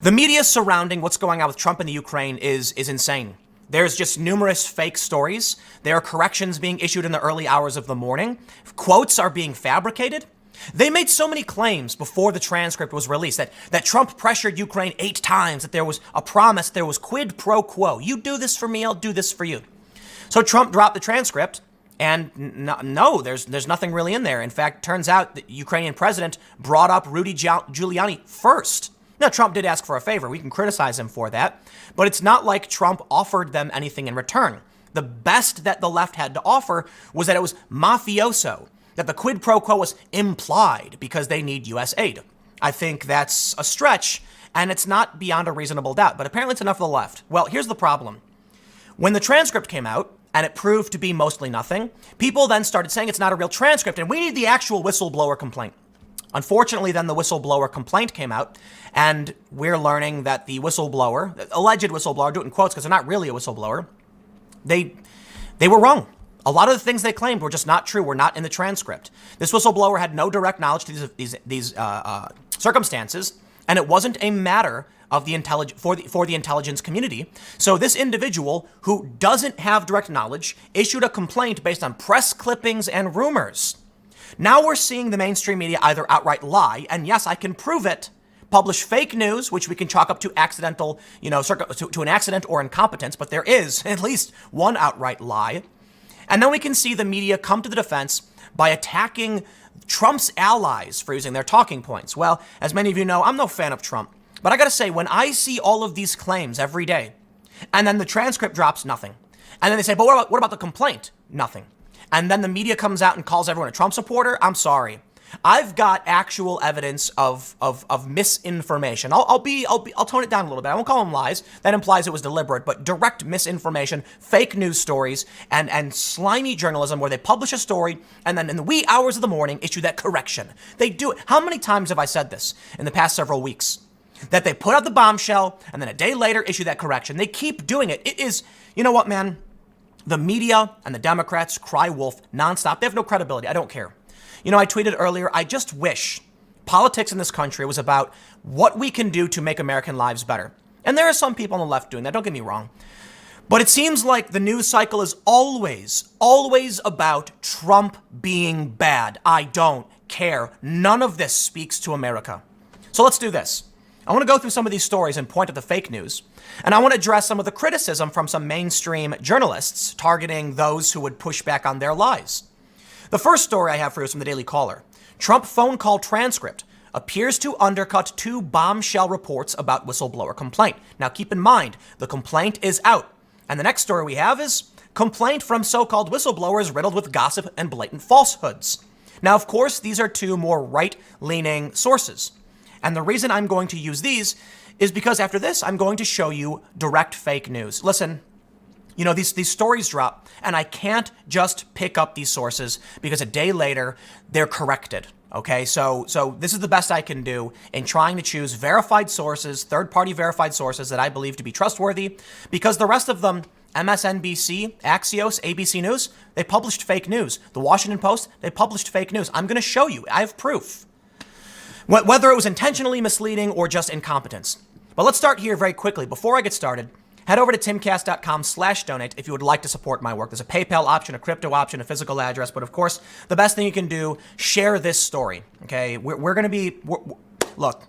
The media surrounding what's going on with Trump and the Ukraine is insane. There's just numerous fake stories. There are corrections being issued in the early hours of the morning. Quotes are being fabricated. They made so many claims before the transcript was released that Trump pressured Ukraine 8 times, that there was a promise, there was quid pro quo. You do this for me, I'll do this for you. So Trump dropped the transcript, and no, there's nothing really in there. In fact, turns out the Ukrainian president brought up Rudy Giuliani first. Now, Trump did ask for a favor. We can criticize him for that. But it's not like Trump offered them anything in return. The best that the left had to offer was that it was mafioso, that the quid pro quo was implied because they need U.S. aid. I think that's a stretch, and it's not beyond a reasonable doubt. But apparently it's enough for the left. Well, here's the problem. When the transcript came out, and it proved to be mostly nothing, people then started saying it's not a real transcript, and we need the actual whistleblower complaint. Unfortunately, then the whistleblower complaint came out, and we're learning that the whistleblower, alleged whistleblower, do it in quotes because they're not really a whistleblower, they were wrong. A lot of the things they claimed were just not true, were not in the transcript. This whistleblower had no direct knowledge to these circumstances, and it wasn't a matter of the for the intelligence community. So this individual who doesn't have direct knowledge issued a complaint based on press clippings and rumors. Now we're seeing the mainstream media either outright lie, and yes, I can prove it, publish fake news, which we can chalk up to accidental, to an accident or incompetence, but there is at least one outright lie. And then we can see the media come to the defense by attacking Trump's allies for using their talking points. Well, as many of you know, I'm no fan of Trump, but I gotta say, when I see all of these claims every day, and then the transcript drops, nothing. And then they say, but what about the complaint? Nothing. And then the media comes out and calls everyone a Trump supporter. I'm sorry. I've got actual evidence of misinformation. I'll tone it down a little bit. I won't call them lies. That implies it was deliberate, but direct misinformation, fake news stories, and slimy journalism where they publish a story and then in the wee hours of the morning issue that correction. They do it. How many times have I said this in the past several weeks? That they put out the bombshell and then a day later issue that correction. They keep doing it. It is, you know what, man? The media and the Democrats cry wolf nonstop. They have no credibility. I don't care. You know, I tweeted earlier, I just wish politics in this country was about what we can do to make American lives better. And there are some people on the left doing that, don't get me wrong. But it seems like the news cycle is always about Trump being bad. I don't care. None of this speaks to America. So let's do this. I want to go through some of these stories and point at the fake news. And I want to address some of the criticism from some mainstream journalists targeting those who would push back on their lies. The first story I have for you is from the Daily Caller. Trump phone call transcript appears to undercut 2 bombshell reports about whistleblower complaint. Now keep in mind, the complaint is out. And the next story we have is complaint from so-called whistleblowers riddled with gossip and blatant falsehoods. Now, of course, these are 2 more right-leaning sources. And the reason I'm going to use these is because after this, I'm going to show you direct fake news. Listen, you know, these stories drop, and I can't just pick up these sources because a day later, they're corrected, okay? So this is the best I can do in trying to choose verified sources, third-party verified sources that I believe to be trustworthy, because the rest of them, MSNBC, Axios, ABC News, they published fake news. The Washington Post, they published fake news. I'm going to show you. I have proof. Whether it was intentionally misleading or just incompetence. But let's start here very quickly. Before I get started, head over to timcast.com/donate if you would like to support my work. There's a PayPal option, a crypto option, a physical address. But of course, the best thing you can do, share this story. Okay, we're going to be, look,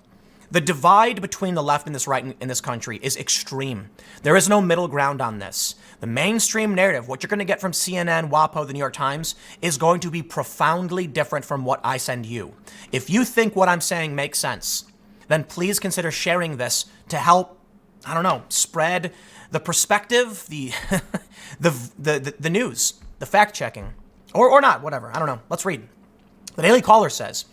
the divide between the left and this right in this country is extreme. There is no middle ground on this. The mainstream narrative, what you're going to get from CNN, WAPO, the New York Times, is going to be profoundly different from what I send you. If you think what I'm saying makes sense, then please consider sharing this to help, I don't know, spread the perspective, the the news, the fact checking, or not, whatever. I don't know. Let's read. The Daily Caller says,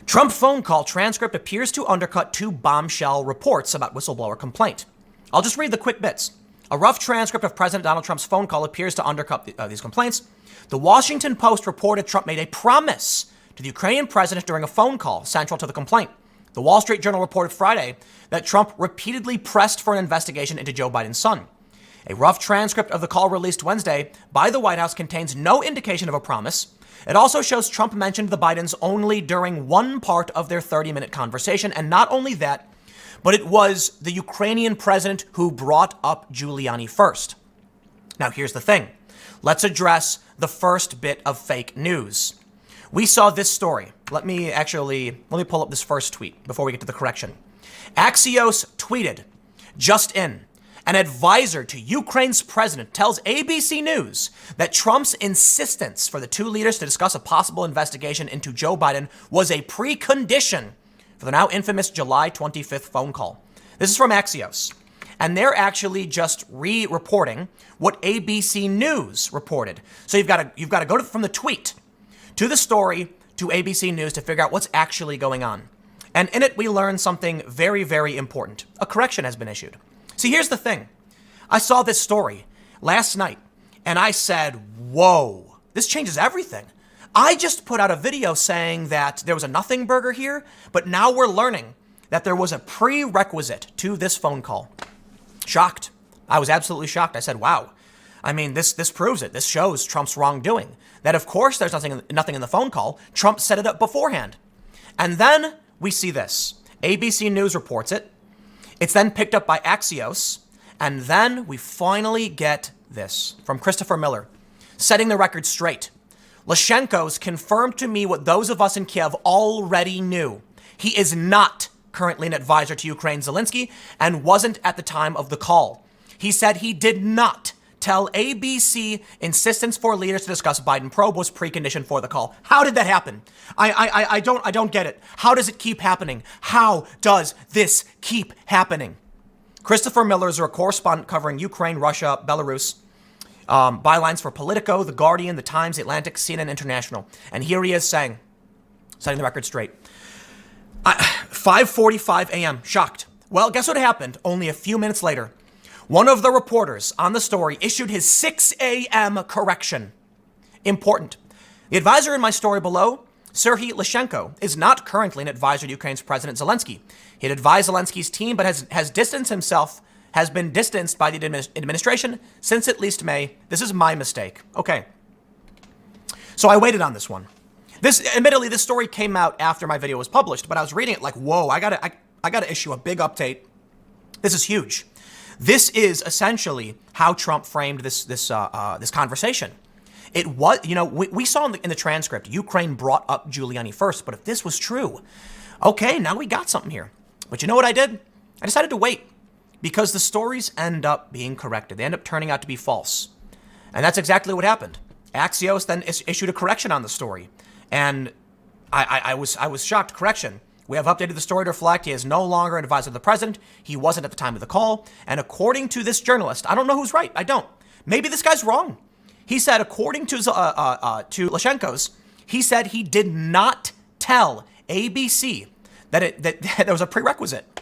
Trump phone call transcript appears to undercut 2 bombshell reports about whistleblower complaint. I'll just read the quick bits. A rough transcript of President Donald Trump's phone call appears to undercut these complaints. The Washington Post reported Trump made a promise to the Ukrainian president during a phone call central to the complaint. The Wall Street Journal reported Friday that Trump repeatedly pressed for an investigation into Joe Biden's son. A rough transcript of the call released Wednesday by the White House contains no indication of a promise. It also shows Trump mentioned the Bidens only during one part of their 30-minute conversation. And not only that, but it was the Ukrainian president who brought up Giuliani first. Now, here's the thing. Let's address the first bit of fake news. We saw this story. Let me pull up this first tweet before we get to the correction. Axios tweeted, just in, an advisor to Ukraine's president tells ABC News that Trump's insistence for the two leaders to discuss a possible investigation into Joe Biden was a precondition for the now infamous July 25th phone call. This is from Axios. And they're actually just re-reporting what ABC News reported. So you've got to go from the tweet to the story to ABC News to figure out what's actually going on. And in it, we learn something very, very important. A correction has been issued. See, here's the thing. I saw this story last night, and I said, whoa, this changes everything. I just put out a video saying that there was a nothing burger here, but now we're learning that there was a prerequisite to this phone call. Shocked. I was absolutely shocked. I said, wow. I mean, this proves it. This shows Trump's wrongdoing. That, of course, there's nothing in the phone call. Trump set it up beforehand. And then we see this. ABC News reports it. It's then picked up by Axios. And then we finally get this from Christopher Miller, setting the record straight. Lyshenko's confirmed to me what those of us in Kiev already knew. He is not currently an advisor to Ukraine Zelensky and wasn't at the time of the call. He said he did not tell ABC insistence for leaders to discuss Biden probe was precondition for the call. How did that happen? I don't get it. How does it keep happening? How does this keep happening? Christopher Miller is a correspondent covering Ukraine, Russia, Belarus. Bylines for Politico, The Guardian, The Times, The Atlantic, CNN International. And here he is saying, setting the record straight. 5:45 a.m. Shocked. Well, guess what happened? Only a few minutes later, one of the reporters on the story issued his 6 a.m. correction. Important. The advisor in my story below, Serhiy Lyshenko, is not currently an advisor to Ukraine's President Zelensky. He had advised Zelensky's team, but has been distanced by the administration since at least May. This is my mistake. Okay. So I waited on this one. Admittedly, this story came out after my video was published, but I was reading it like, whoa, I gotta issue a big update. This is huge. This is essentially how Trump framed this conversation. It was, we saw in the transcript, Ukraine brought up Giuliani first, but if this was true, okay, now we got something here. But you know what I did? I decided to wait because the stories end up being corrected. They end up turning out to be false. And that's exactly what happened. Axios then issued a correction on the story. And I was shocked. Correction. We have updated the story to reflect he is no longer an advisor to the president. He wasn't at the time of the call. And according to this journalist, I don't know who's right. I don't. Maybe this guy's wrong. He said, according to Lyshenko's, he said he did not tell ABC that there was a prerequisite.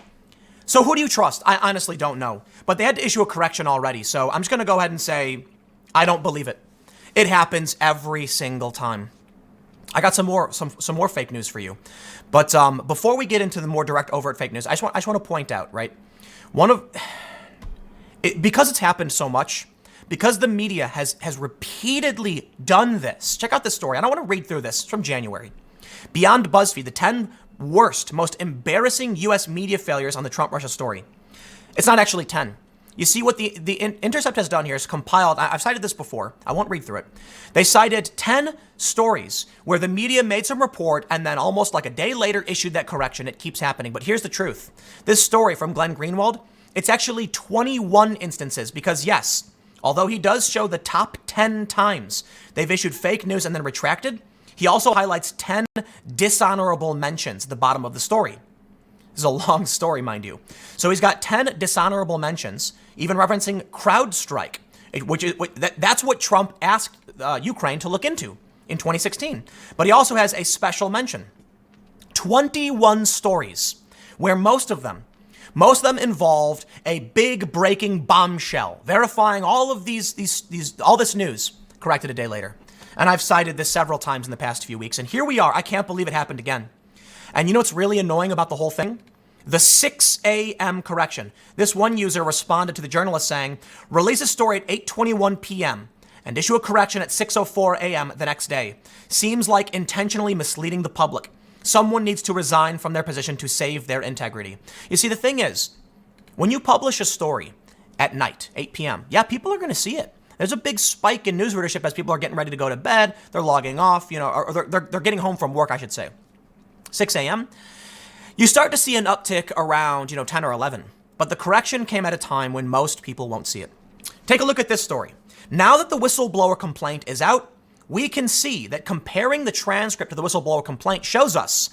So who do you trust? I honestly don't know. But they had to issue a correction already. So I'm just going to go ahead and say, I don't believe it. It happens every single time. I got some more fake news for you. But before we get into the more direct overt fake news, I just want to point out, right? Because it's happened so much, because the media has repeatedly done this. Check out this story. I don't want to read through this. It's from January. Beyond BuzzFeed, the 10 worst, most embarrassing U.S. media failures on the Trump-Russia story. It's not actually 10. You see what the Intercept has done here is compiled. I've cited this before. I won't read through it. They cited 10 stories where the media made some report and then almost like a day later issued that correction. It keeps happening. But here's the truth. This story from Glenn Greenwald, it's actually 21 instances because yes, although he does show the top 10 times they've issued fake news and then retracted, he also highlights 10 dishonorable mentions at the bottom of the story. This is a long story, mind you. So he's got 10 dishonorable mentions, even referencing Crowdstrike, that's what Trump asked Ukraine to look into in 2016. But he also has a special mention. 21 stories, where most of them involved a big breaking bombshell, verifying all of all this news, corrected a day later. And I've cited this several times in the past few weeks. And here we are. I can't believe it happened again. And you know what's really annoying about the whole thing? The 6 a.m. correction. This one user responded to the journalist saying, release a story at 8:21 p.m. and issue a correction at 6:04 a.m. the next day. Seems like intentionally misleading the public. Someone needs to resign from their position to save their integrity. You see, the thing is, when you publish a story at night, 8 p.m., yeah, people are going to see it. There's a big spike in news readership as people are getting ready to go to bed. They're logging off, or they're getting home from work, I should say. 6 a.m., you start to see an uptick around, 10 or 11. But the correction came at a time when most people won't see it. Take a look at this story. Now that the whistleblower complaint is out, we can see that comparing the transcript to the whistleblower complaint shows us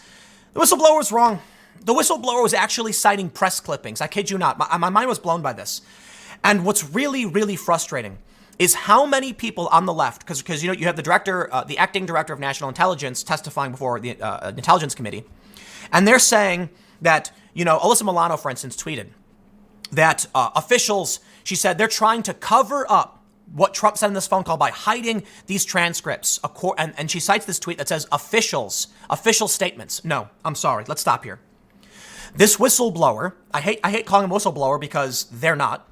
the whistleblower was wrong. The whistleblower was actually citing press clippings. I kid you not. My mind was blown by this. And what's really, really frustrating is how many people on the left, because you have the director, the acting director of national intelligence testifying before the intelligence committee, and they're saying that, Alyssa Milano, for instance, tweeted that officials, she said, they're trying to cover up what Trump said in this phone call by hiding these transcripts. And she cites this tweet that says official statements. No, I'm sorry. Let's stop here. This whistleblower, I hate calling him whistleblower because they're not,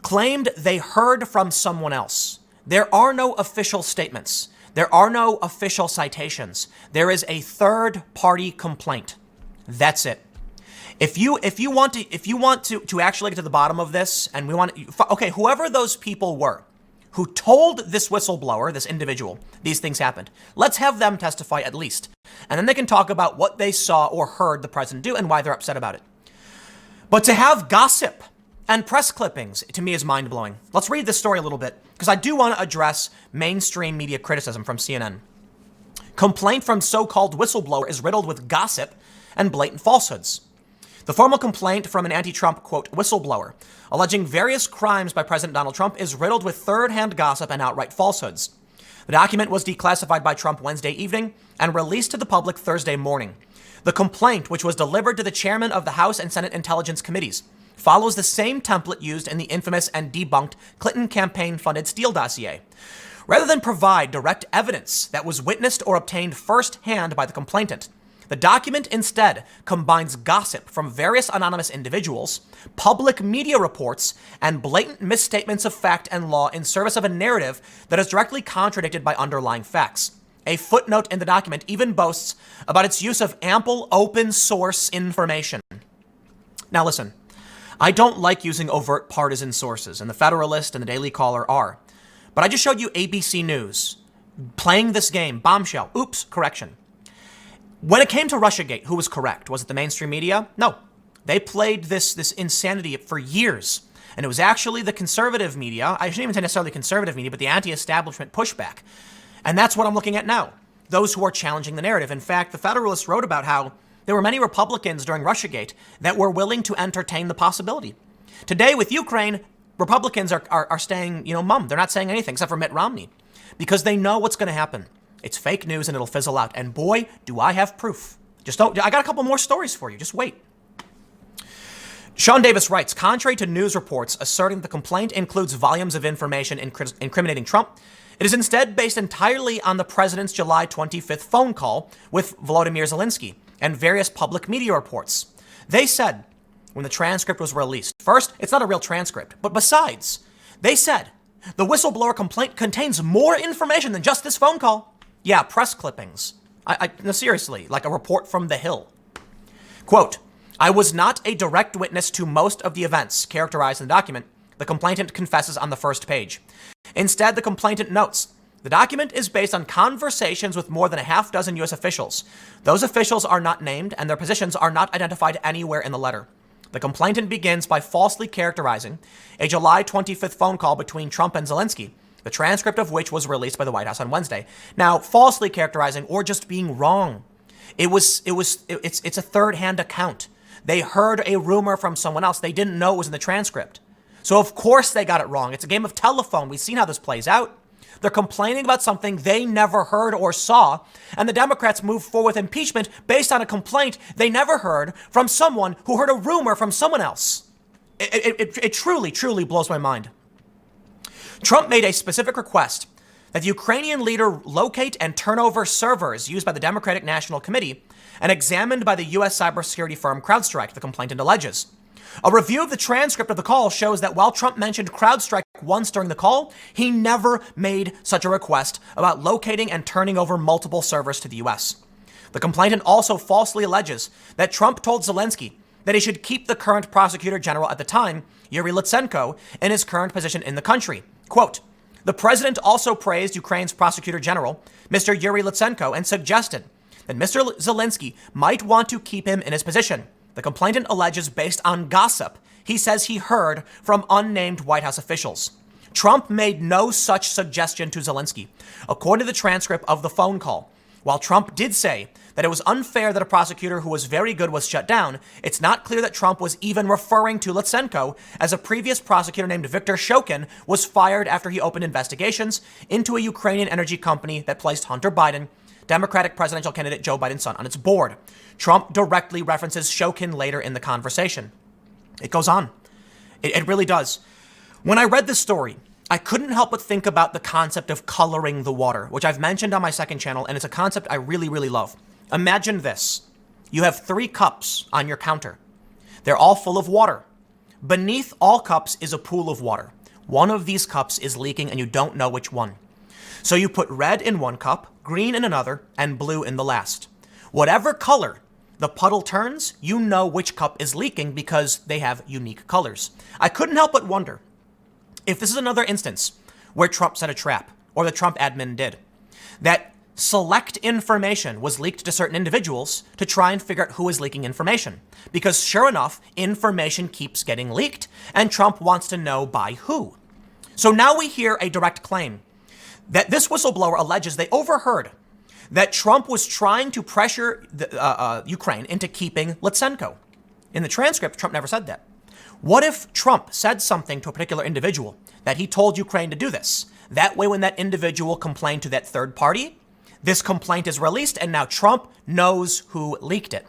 claimed they heard from someone else. There are no official statements. There are no official citations. There is a third-party complaint. That's it. If you want to actually get to the bottom of this, and whoever those people were who told this whistleblower, this individual, these things happened, let's have them testify at least. And then they can talk about what they saw or heard the president do and why they're upset about it. But to have gossip and press clippings, to me, is mind-blowing. Let's read this story a little bit, because I do want to address mainstream media criticism from CNN. Complaint from so-called whistleblower is riddled with gossip and blatant falsehoods. The formal complaint from an anti-Trump, quote, whistleblower, alleging various crimes by President Donald Trump is riddled with third-hand gossip and outright falsehoods. The document was declassified by Trump Wednesday evening and released to the public Thursday morning. The complaint, which was delivered to the chairman of the House and Senate Intelligence Committees, follows the same template used in the infamous and debunked Clinton campaign-funded Steele dossier. Rather than provide direct evidence that was witnessed or obtained firsthand by the complainant, the document instead combines gossip from various anonymous individuals, public media reports, and blatant misstatements of fact and law in service of a narrative that is directly contradicted by underlying facts. A footnote in the document even boasts about its use of ample open source information. Now listen, I don't like using overt partisan sources, and the Federalist and the Daily Caller are. But I just showed you ABC News playing this game, bombshell, oops, correction. When it came to Russiagate, who was correct? Was it the mainstream media? No. They played this insanity for years. And it was actually the conservative media, I shouldn't even say necessarily conservative media, but the anti-establishment pushback. And that's what I'm looking at now. Those who are challenging the narrative. In fact, the Federalist wrote about how there were many Republicans during Russiagate that were willing to entertain the possibility. Today with Ukraine, Republicans are staying, mum. They're not saying anything except for Mitt Romney because they know what's going to happen. It's fake news and it'll fizzle out. And boy, do I have proof. I got a couple more stories for you. Just wait. Sean Davis writes, contrary to news reports asserting the complaint includes volumes of information incriminating Trump, it is instead based entirely on the president's July 25th phone call with Volodymyr Zelensky and various public media reports. They said, when the transcript was released, first, it's not a real transcript, but besides, they said, the whistleblower complaint contains more information than just this phone call. Yeah, press clippings. No, seriously, like a report from The Hill. Quote, I was not a direct witness to most of the events characterized in the document, the complainant confesses on the first page. Instead, the complainant notes, the document is based on conversations with more than a half dozen U.S. officials. Those officials are not named and their positions are not identified anywhere in the letter. The complainant begins by falsely characterizing a July 25th phone call between Trump and Zelensky, the transcript of which was released by the White House on Wednesday. Now, falsely characterizing or just being wrong. It's a third-hand account. They heard a rumor from someone else. They didn't know it was in the transcript. So of course they got it wrong. It's a game of telephone. We've seen how this plays out. They're complaining about something they never heard or saw, and the Democrats move forward with impeachment based on a complaint they never heard from someone who heard a rumor from someone else. It truly, truly blows my mind. Trump made a specific request that the Ukrainian leader locate and turn over servers used by the Democratic National Committee and examined by the U.S. cybersecurity firm Crowdstrike, the complainant alleges. A review of the transcript of the call shows that while Trump mentioned Crowdstrike once during the call, he never made such a request about locating and turning over multiple servers to the U.S. The complainant also falsely alleges that Trump told Zelensky that he should keep the current prosecutor general at the time, Yuri Lutsenko, in his current position in the country. Quote, the president also praised Ukraine's prosecutor general, Mr. Yuri Lutsenko, and suggested that Mr. Zelensky might want to keep him in his position. The complainant alleges based on gossip he says he heard from unnamed White House officials. Trump made no such suggestion to Zelensky, according to the transcript of the phone call. While Trump did say that it was unfair that a prosecutor who was very good was shut down, it's not clear that Trump was even referring to Lutsenko, as a previous prosecutor named Viktor Shokin was fired after he opened investigations into a Ukrainian energy company that placed Hunter Biden, Democratic presidential candidate Joe Biden's son, on its board. Trump directly references Shokin later in the conversation. It goes on. It really does. When I read this story, I couldn't help but think about the concept of coloring the water, which I've mentioned on my second channel, and it's a concept I really, really love. Imagine this. You have 3 cups on your counter. They're all full of water. Beneath all cups is a pool of water. One of these cups is leaking and you don't know which one. So you put red in one cup, green in another, and blue in the last. Whatever color the puddle turns, you know which cup is leaking because they have unique colors. I couldn't help but wonder if this is another instance where Trump set a trap, or the Trump admin did, that select information was leaked to certain individuals to try and figure out who is leaking information. Because sure enough, information keeps getting leaked, and Trump wants to know by who. So now we hear a direct claim that this whistleblower alleges they overheard that Trump was trying to pressure Ukraine into keeping Lutsenko. In the transcript, Trump never said that. What if Trump said something to a particular individual that he told Ukraine to do this? That way, when that individual complained to that third party, this complaint is released and now Trump knows who leaked it.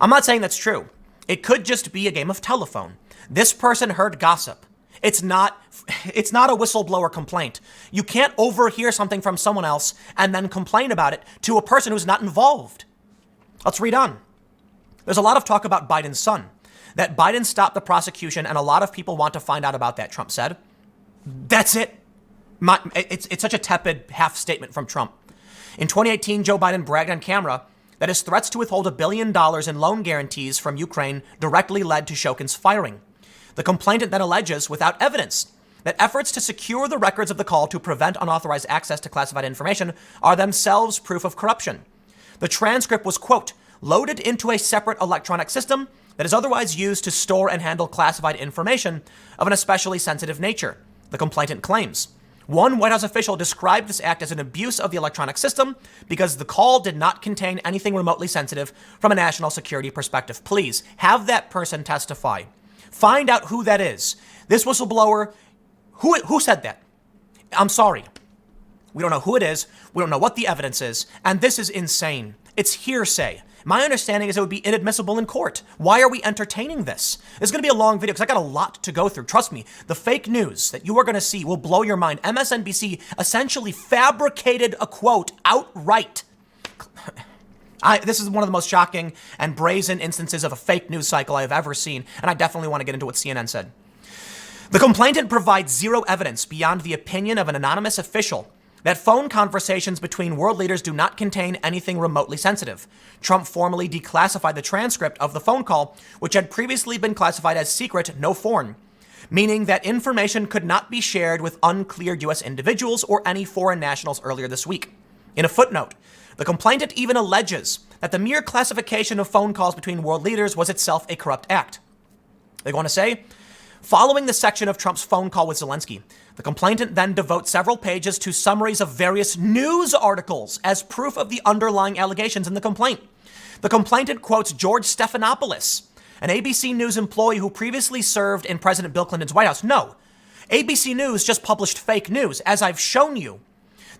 I'm not saying that's true. It could just be a game of telephone. This person heard gossip. It's not a whistleblower complaint. You can't overhear something from someone else and then complain about it to a person who's not involved. Let's read on. There's a lot of talk about Biden's son, that Biden stopped the prosecution, and a lot of people want to find out about that, Trump said. That's it. It's such a tepid half statement from Trump. In 2018, Joe Biden bragged on camera that his threats to withhold $1 billion in loan guarantees from Ukraine directly led to Shokin's firing. The complainant then alleges, without evidence, that efforts to secure the records of the call to prevent unauthorized access to classified information are themselves proof of corruption. The transcript was, quote, loaded into a separate electronic system that is otherwise used to store and handle classified information of an especially sensitive nature, the complainant claims. One White House official described this act as an abuse of the electronic system because the call did not contain anything remotely sensitive from a national security perspective. Please have that person testify. Find out who that is. This whistleblower, who said that? I'm sorry. We don't know who it is. We don't know what the evidence is. And this is insane. It's hearsay. My understanding is it would be inadmissible in court. Why are we entertaining this? It's going to be a long video because I got a lot to go through. Trust me, the fake news that you are going to see will blow your mind. MSNBC essentially fabricated a quote outright. This is one of the most shocking and brazen instances of a fake news cycle I have ever seen, and I definitely want to get into what CNN said. The complainant provides zero evidence beyond the opinion of an anonymous official that phone conversations between world leaders do not contain anything remotely sensitive. Trump formally declassified the transcript of the phone call, which had previously been classified as secret, no foreign, meaning that information could not be shared with uncleared U.S. individuals or any foreign nationals earlier this week. In a footnote, the complainant even alleges that the mere classification of phone calls between world leaders was itself a corrupt act. They go on to say, following the section of Trump's phone call with Zelensky, the complainant then devotes several pages to summaries of various news articles as proof of the underlying allegations in the complaint. The complainant quotes George Stephanopoulos, an ABC News employee who previously served in President Bill Clinton's White House. No, ABC News just published fake news, as I've shown you.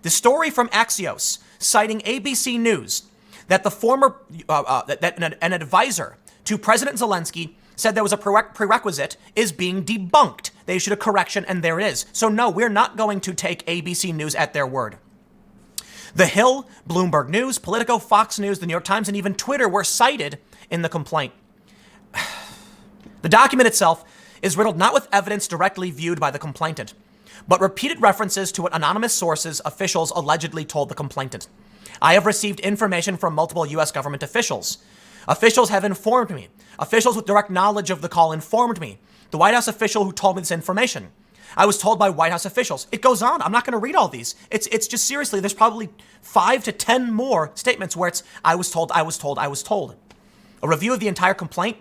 The story from Axios, citing ABC News, that the former, an advisor to President Zelensky said there was a prerequisite, is being debunked. They issued a correction, and there it is. So no, we're not going to take ABC News at their word. The Hill, Bloomberg News, Politico, Fox News, the New York Times, and even Twitter were cited in the complaint. The document itself is riddled not with evidence directly viewed by the complainant, but repeated references to what anonymous sources, officials allegedly told the complainant. I have received information from multiple U.S. government officials. Officials have informed me. Officials with direct knowledge of the call informed me. The White House official who told me this information. I was told by White House officials. It goes on. I'm not going to read all these. It's just seriously, there's probably 5 to 10 more statements where it's I was told, I was told, I was told. A review of the entire complaint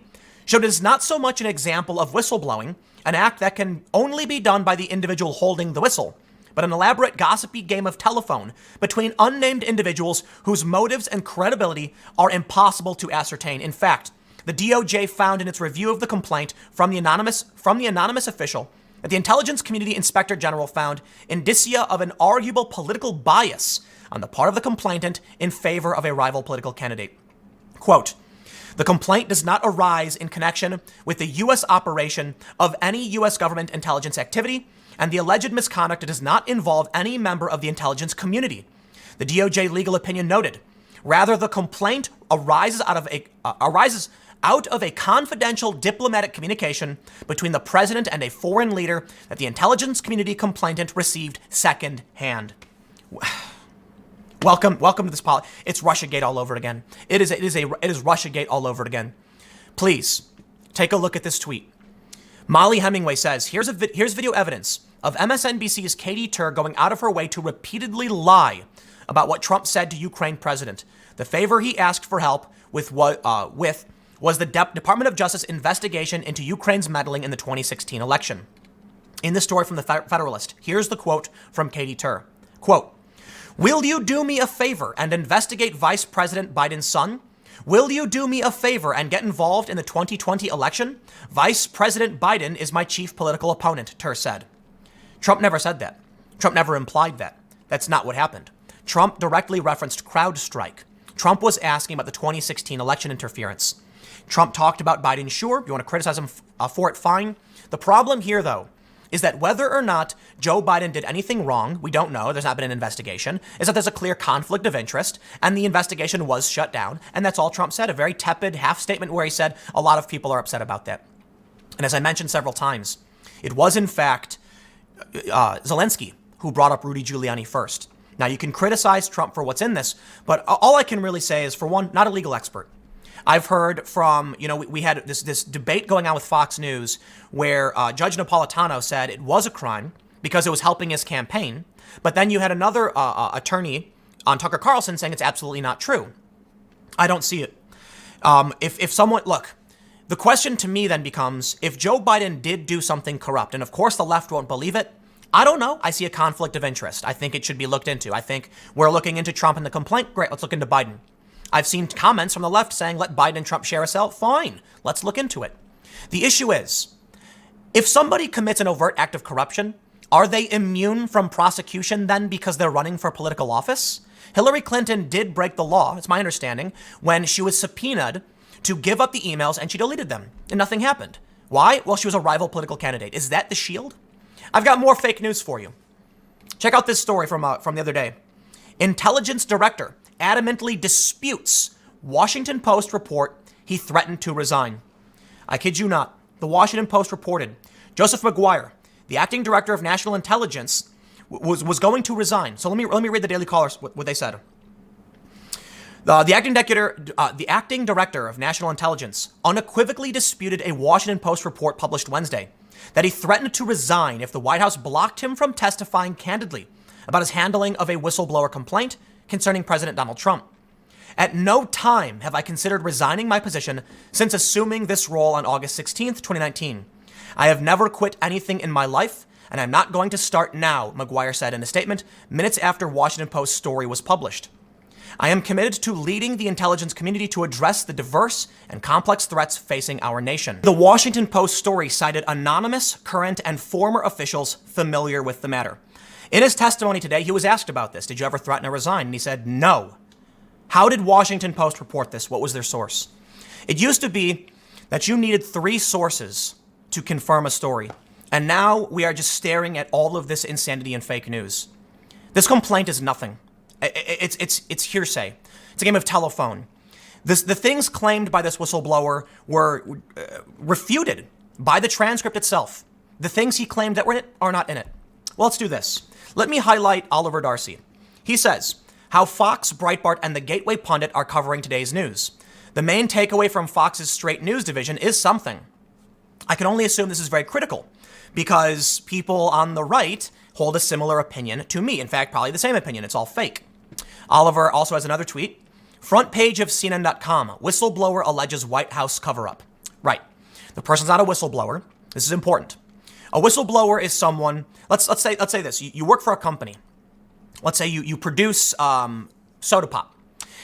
showed it is not so much an example of whistleblowing, an act that can only be done by the individual holding the whistle, but an elaborate gossipy game of telephone between unnamed individuals whose motives and credibility are impossible to ascertain. In fact, the DOJ found in its review of the complaint from the anonymous official that the Intelligence Community Inspector General found indicia of an arguable political bias on the part of the complainant in favor of a rival political candidate. Quote, the complaint does not arise in connection with the U.S. operation of any U.S. government intelligence activity, and the alleged misconduct does not involve any member of the intelligence community. The DOJ legal opinion noted. Rather, the complaint arises out of a confidential diplomatic communication between the president and a foreign leader that the intelligence community complainant received secondhand. Welcome to this It's Russiagate all over again. It is Russiagate all over again. Please take a look at this tweet. Molly Hemingway says, here's video evidence of MSNBC's Katie Tur going out of her way to repeatedly lie about what Trump said to Ukraine president. The favor he asked for help with was the Department of Justice investigation into Ukraine's meddling in the 2016 election. In the story from the Federalist, here's the quote from Katie Tur. Quote, will you do me a favor and investigate Vice President Biden's son? Will you do me a favor and get involved in the 2020 election? Vice President Biden is my chief political opponent, Tur said. Trump never said that. Trump never implied that. That's not what happened. Trump directly referenced Crowdstrike. Trump was asking about the 2016 election interference. Trump talked about Biden, sure. You want to criticize him for it, fine. The problem here, though, is that whether or not Joe Biden did anything wrong, we don't know, there's not been an investigation, is that there's a clear conflict of interest, and the investigation was shut down, and that's all Trump said, a very tepid half statement where he said a lot of people are upset about that. And as I mentioned several times, it was in fact Zelensky who brought up Rudy Giuliani first. Now, you can criticize Trump for what's in this, but all I can really say is, for one, not a legal expert. I've heard from, we had this debate going on with Fox News where Judge Napolitano said it was a crime because it was helping his campaign. But then you had another attorney on Tucker Carlson saying it's absolutely not true. I don't see it. If someone, look, the question to me then becomes, if Joe Biden did do something corrupt, and of course the left won't believe it, I don't know. I see a conflict of interest. I think it should be looked into. I think we're looking into Trump and the complaint. Great, let's look into Biden. I've seen comments from the left saying, let Biden and Trump share a cell. Fine, let's look into it. The issue is, if somebody commits an overt act of corruption, are they immune from prosecution then because they're running for political office? Hillary Clinton did break the law, it's my understanding, when she was subpoenaed to give up the emails and she deleted them and nothing happened. Why? Well, she was a rival political candidate. Is that the shield? I've got more fake news for you. Check out this story from the other day. Intelligence director adamantly disputes Washington Post report he threatened to resign. I kid you not. The Washington Post reported Joseph McGuire, the acting director of national intelligence, was going to resign. So let me read the Daily Caller what they said. The acting director of national intelligence unequivocally disputed a Washington Post report published Wednesday that he threatened to resign if the White House blocked him from testifying candidly about his handling of a whistleblower complaint concerning President Donald Trump. At no time have I considered resigning my position since assuming this role on August 16th, 2019. I have never quit anything in my life, and I'm not going to start now, McGuire said in a statement minutes after Washington Post story was published. I am committed to leading the intelligence community to address the diverse and complex threats facing our nation. The Washington Post story cited anonymous, current, and former officials familiar with the matter. In his testimony today, he was asked about this. Did you ever threaten to resign? And he said, no. How did Washington Post report this? What was their source? It used to be that you needed 3 sources to confirm a story. And now we are just staring at all of this insanity and fake news. This complaint is nothing. It's hearsay. It's a game of telephone. The things claimed by this whistleblower were refuted by the transcript itself. The things he claimed that were in it are not in it. Well, let's do this. Let me highlight Oliver Darcy. He says, how Fox, Breitbart, and the Gateway Pundit are covering today's news. The main takeaway from Fox's straight news division is something. I can only assume this is very critical because people on the right hold a similar opinion to me. In fact, probably the same opinion. It's all fake. Oliver also has another tweet. Front page of CNN.com. Whistleblower alleges White House cover-up. Right. The person's not a whistleblower. This is important. A whistleblower is someone, let's say this. You work for a company. Let's say you produce soda pop.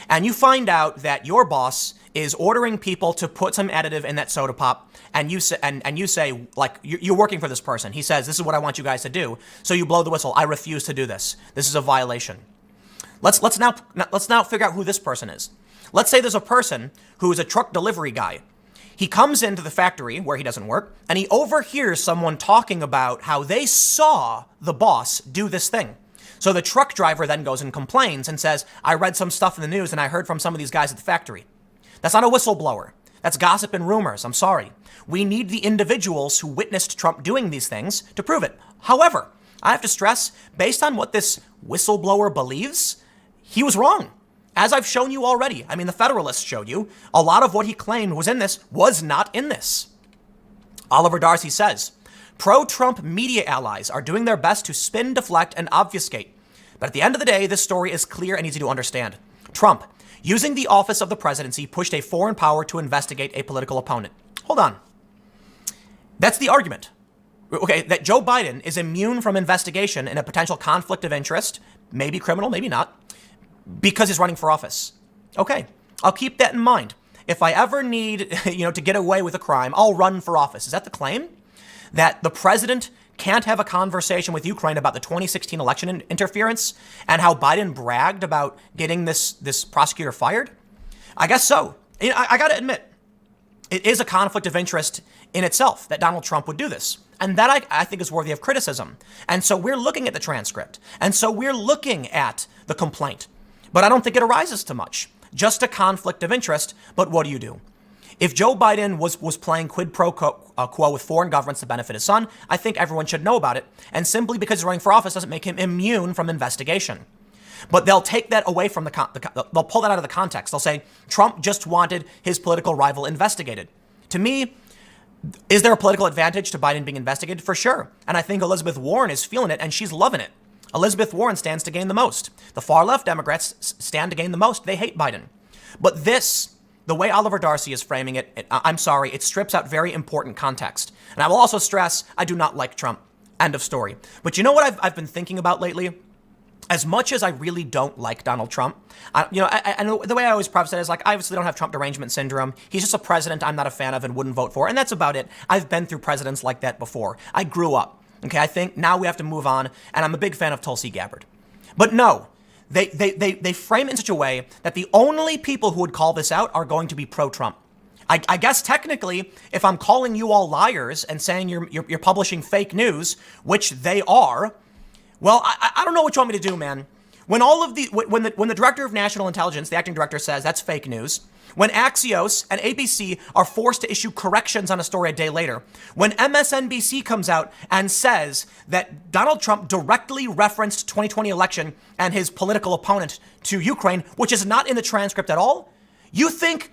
And you find out that your boss is ordering people to put some additive in that soda pop, and you say, like, you're working for this person. He says, this is what I want you guys to do. So you blow the whistle. I refuse to do this. This is a violation. Let's now figure out who this person is. Let's say there's a person who is a truck delivery guy. He comes into the factory where he doesn't work, and he overhears someone talking about how they saw the boss do this thing. So the truck driver then goes and complains and says, I read some stuff in the news and I heard from some of these guys at the factory. That's not a whistleblower. That's gossip and rumors. I'm sorry. We need the individuals who witnessed Trump doing these things to prove it. However, I have to stress, based on what this whistleblower believes, he was wrong. As I've shown you already, I mean, the Federalist showed you, a lot of what he claimed was in this was not in this. Oliver Darcy says, pro-Trump media allies are doing their best to spin, deflect, and obfuscate. But at the end of the day, this story is clear and easy to understand. Trump, using the office of the presidency, pushed a foreign power to investigate a political opponent. Hold on. That's the argument. Okay, that Joe Biden is immune from investigation in a potential conflict of interest, maybe criminal, maybe not, because he's running for office. Okay, I'll keep that in mind. If I ever need, to get away with a crime, I'll run for office. Is that the claim? That the president can't have a conversation with Ukraine about the 2016 election interference and how Biden bragged about getting this prosecutor fired? I guess so. I got to admit, it is a conflict of interest in itself that Donald Trump would do this. And that I think is worthy of criticism. And so we're looking at the transcript. And so we're looking at the complaint. But I don't think it arises to much. Just a conflict of interest. But what do you do? If Joe Biden was playing quid pro quo with foreign governments to benefit his son, I think everyone should know about it. And simply because he's running for office doesn't make him immune from investigation. But they'll take that away from they'll pull that out of the context. They'll say Trump just wanted his political rival investigated. To me, is there a political advantage to Biden being investigated? For sure. And I think Elizabeth Warren is feeling it and she's loving it. Elizabeth Warren stands to gain the most. The far left Democrats stand to gain the most. They hate Biden. But the way Oliver Darcy is framing it, I'm sorry, it strips out very important context. And I will also stress, I do not like Trump. End of story. But you know what I've been thinking about lately? As much as I really don't like Donald Trump, I the way I always preface it is like, I obviously don't have Trump derangement syndrome. He's just a president I'm not a fan of and wouldn't vote for. And that's about it. I've been through presidents like that before. I grew up. Okay, I think now we have to move on. And I'm a big fan of Tulsi Gabbard. But no, they frame it in such a way that the only people who would call this out are going to be pro-Trump. I guess technically, if I'm calling you all liars and saying you're publishing fake news, which they are, well, I don't know what you want me to do, man. When the director of national intelligence, the acting director, says that's fake news, when Axios and ABC are forced to issue corrections on a story a day later, when MSNBC comes out and says that Donald Trump directly referenced 2020 election and his political opponent to Ukraine, which is not in the transcript at all, you think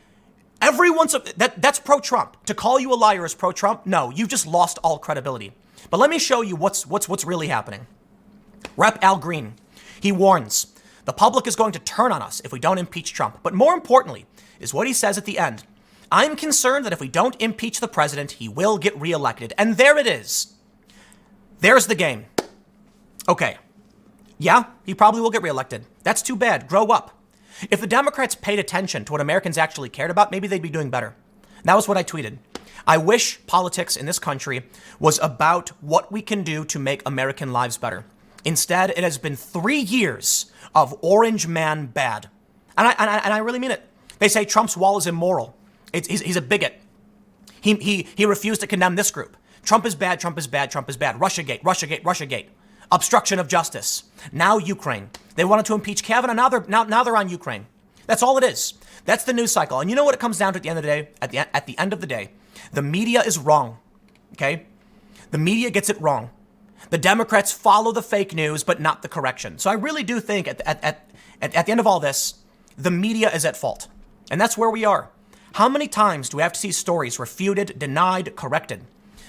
that's pro-Trump. To call you a liar is pro-Trump? No, you've just lost all credibility. But let me show you what's really happening. Rep. Al Green, he warns, the public is going to turn on us if we don't impeach Trump. But more importantly is what he says at the end. I'm concerned that if we don't impeach the president, he will get reelected. And there it is. There's the game. Okay. Yeah, he probably will get reelected. That's too bad. Grow up. If the Democrats paid attention to what Americans actually cared about, maybe they'd be doing better. That was what I tweeted. I wish politics in this country was about what we can do to make American lives better. Instead, it has been 3 years of orange man bad. And I really mean it. They say Trump's wall is immoral. He's a bigot. He refused to condemn this group. Trump is bad, Trump is bad, Trump is bad. Russiagate, Russiagate, Russiagate. Obstruction of justice. Now Ukraine. They wanted to impeach Kavanaugh. Now they're on Ukraine. That's all it is. That's the news cycle. And you know what it comes down to at the end of the day? At the end of the day, the media is wrong. Okay? The media gets it wrong. The Democrats follow the fake news, but not the correction. So I really do think at the end of all this, the media is at fault. And that's where we are. How many times do we have to see stories refuted, denied, corrected?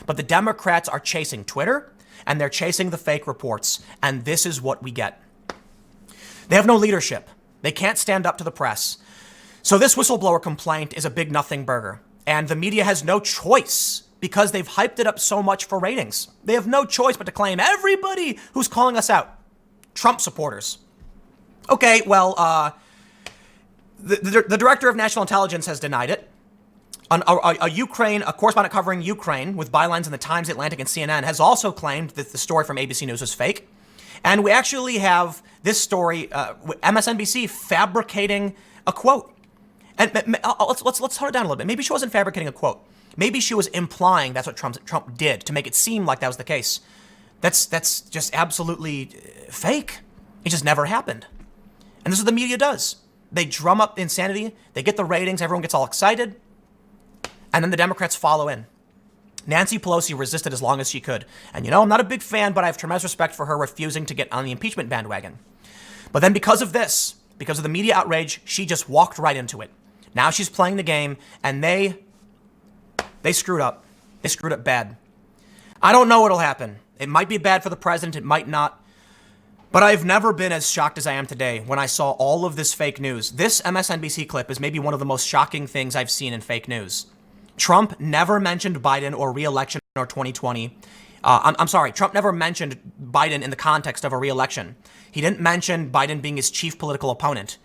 But the Democrats are chasing Twitter, and they're chasing the fake reports. And this is what we get. They have no leadership. They can't stand up to the press. So this whistleblower complaint is a big nothing burger. And the media has no choice because they've hyped it up so much for ratings. They have no choice but to claim everybody who's calling us out. Trump supporters. Okay, well, the director of national intelligence has denied it. A correspondent covering Ukraine with bylines in the Times, Atlantic, and CNN has also claimed that the story from ABC News was fake. And we actually have this story, MSNBC fabricating a quote. And let's tone it down a little bit. Maybe she wasn't fabricating a quote. Maybe she was implying that's what Trump did to make it seem like that was the case. That's just absolutely fake. It just never happened. And this is what the media does. They drum up insanity. They get the ratings. Everyone gets all excited. And then the Democrats follow in. Nancy Pelosi resisted as long as she could. And I'm not a big fan, but I have tremendous respect for her refusing to get on the impeachment bandwagon. But then because of this, because of the media outrage, she just walked right into it. Now she's playing the game, and they screwed up. They screwed up bad. I don't know what'll happen. It might be bad for the president. It might not. But I've never been as shocked as I am today when I saw all of this fake news. This MSNBC clip is maybe one of the most shocking things I've seen in fake news. Trump never mentioned Biden or re-election or 2020. I'm sorry, Trump never mentioned Biden in the context of a re-election. He didn't mention Biden being his chief political opponent.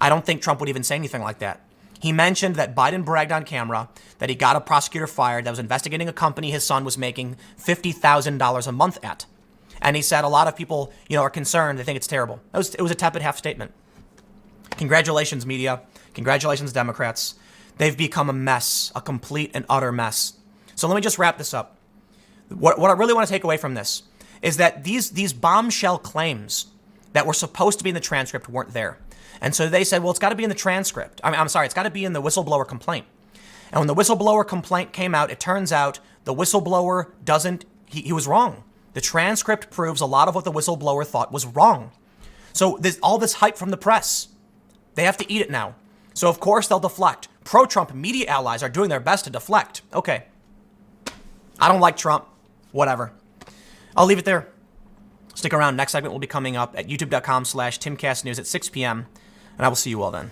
I don't think Trump would even say anything like that. He mentioned that Biden bragged on camera that he got a prosecutor fired that was investigating a company his son was making $50,000 a month at. And he said a lot of people, are concerned. They think it's terrible. It was a tepid half statement. Congratulations, media. Congratulations, Democrats. They've become a mess, a complete and utter mess. So let me just wrap this up. What I really want to take away from this is that these bombshell claims that were supposed to be in the transcript weren't there. And so they said, well, it's got to be in the transcript. It's got to be in the whistleblower complaint. And when the whistleblower complaint came out, it turns out the whistleblower he was wrong. The transcript proves a lot of what the whistleblower thought was wrong. So there's all this hype from the press. They have to eat it now. So of course they'll deflect. Pro-Trump media allies are doing their best to deflect. Okay. I don't like Trump. Whatever. I'll leave it there. Stick around. Next segment will be coming up at youtube.com/TimCastNews at 6 p.m. And I will see you all then.